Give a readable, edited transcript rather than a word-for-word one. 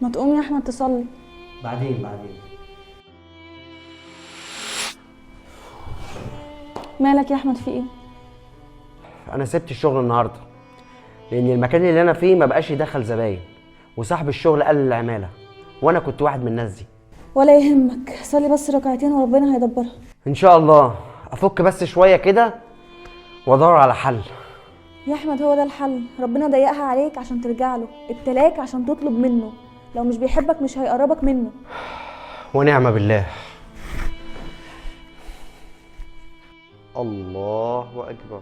ما تقوم يا احمد تصلي. بعدين. مالك يا احمد، في ايه؟ انا سبت الشغل النهارده لان المكان اللي انا فيه ما بقاش يدخل زباين، وصاحب الشغل قال العماله، وانا كنت واحد من الناس دي. ولا يهمك، صلي بس ركعتين وربنا هيدبرها. ان شاء الله. افك بس شويه كده وادور على حل. يا احمد هو ده الحل، ربنا ضيقها عليك عشان ترجع له، ابتلاك عشان تطلب منه. لو مش بيحبك مش هيقربك منه. ونعم بالله. الله اكبر.